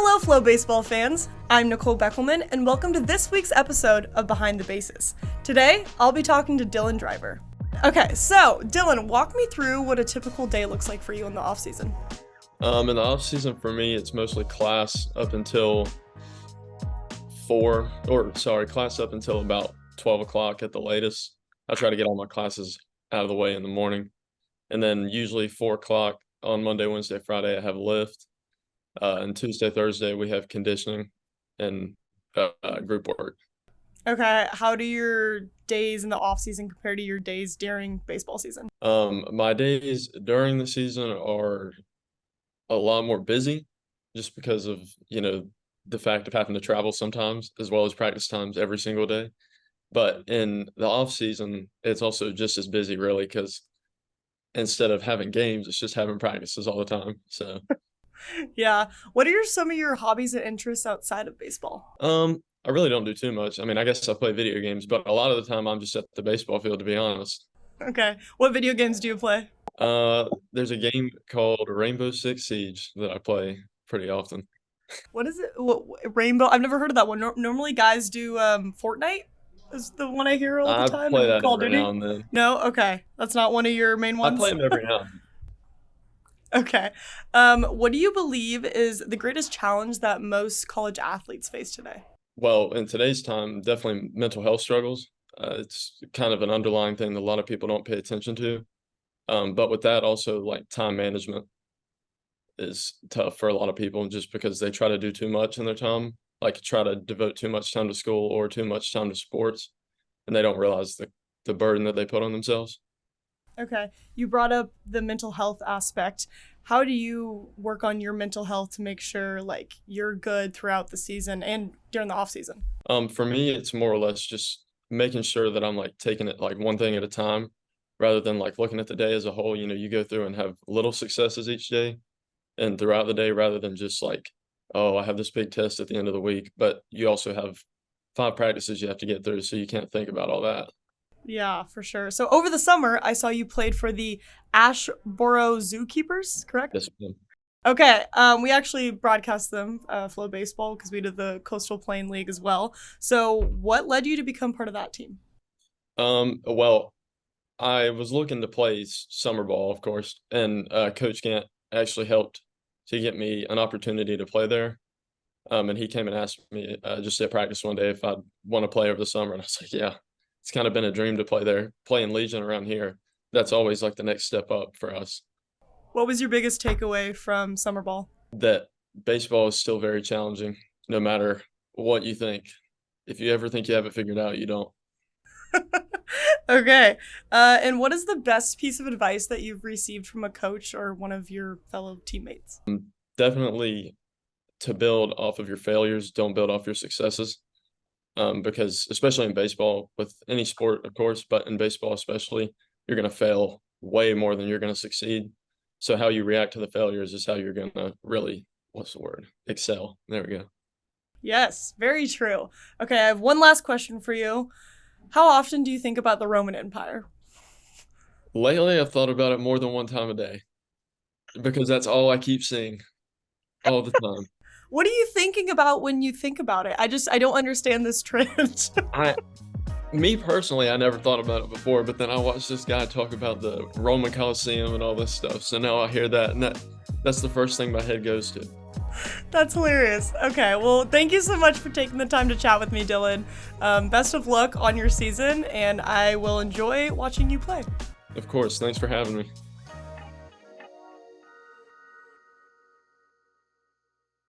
Hello, FloBaseball fans. I'm Nicole Beckelman, and welcome to this week's episode of Behind the Bases. Today, I'll be talking to Dylan Driver. Okay, so Dylan, walk me through what a typical day looks like for you in the offseason. In the off season for me, it's mostly class up until class up until about 12 o'clock at the latest. I try to get all my classes out of the way in the morning. And then usually 4 o'clock on Monday, Wednesday, Friday, I have lift. And Tuesday, Thursday, we have conditioning and group work. Okay, how do your days in the off season compare to your days during baseball season? My days during the season are a lot more busy just because of, the fact of having to travel sometimes as well as practice times every single day. But in the off season, it's also just as busy really because instead of having games, it's just having practices all the time. So Yeah. What are some of your hobbies and interests outside of baseball? I really don't do too much. I mean, I guess I play video games, but a lot of the time I'm just at the baseball field, to be honest. Okay. What video games do you play? There's a game called Rainbow Six Siege that I play pretty often. What is it? Rainbow? I've never heard of that one. Normally guys do Fortnite is the one I hear all the I time. play And that Call of every Duty? now and then. No? Okay. That's not one of your main I ones? play them every now and then. Okay. What do you believe is the greatest challenge that most college athletes face today? Well, in today's time, definitely mental health struggles. It's kind of an underlying thing that a lot of people don't pay attention to. But with that, also like time management is tough for a lot of people just because they try to do too much in their time, like try to devote too much time to school or too much time to sports, and they don't realize the burden that they put on themselves. Okay. You brought up the mental health aspect. How do you work on your mental health to make sure like you're good throughout the season and during the off season? For me, it's more or less just making sure that I'm like taking it like one thing at a time rather than like looking at the day as a whole. You go through and have little successes each day and throughout the day rather than just like, oh, I have this big test at the end of the week, but you also have 5 practices you have to get through, so you can't think about all that. Yeah, for sure. So over the summer, I saw you played for the Ashboro Zookeepers, correct? Yes, ma'am. Okay. We actually broadcast them, FloBaseball, because we did the Coastal Plain League as well. So what led you to become part of that team? Well, I was looking to play summer ball, of course, and Coach Gant actually helped to get me an opportunity to play there. And he came and asked me just at practice one day if I'd want to play over the summer, and I was like, yeah. It's kind of been a dream to play there, playing Legion around here. That's always like the next step up for us. What was your biggest takeaway from summer ball? That baseball is still very challenging, no matter what you think. If you ever think you have it figured out, you don't. Okay. And what is the best piece of advice that you've received from a coach or one of your fellow teammates? Definitely to build off of your failures, don't build off your successes. Because especially in baseball, with any sport, of course, but in baseball especially, you're going to fail way more than you're going to succeed. So how you react to the failures is how you're going to really, excel. There we go. Yes, very true. Okay, I have one last question for you. How often do you think about the Roman Empire? Lately, I've thought about it more than one time a day because that's all I keep seeing all the time. What are you thinking about when you think about it? I don't understand this trend. Me personally, I never thought about it before, but then I watched this guy talk about the Roman Colosseum and all this stuff. So now I hear that, and that's the first thing my head goes to. That's hilarious. Okay, well, thank you so much for taking the time to chat with me, Dylan. Best of luck on your season, and I will enjoy watching you play. Of course. Thanks for having me.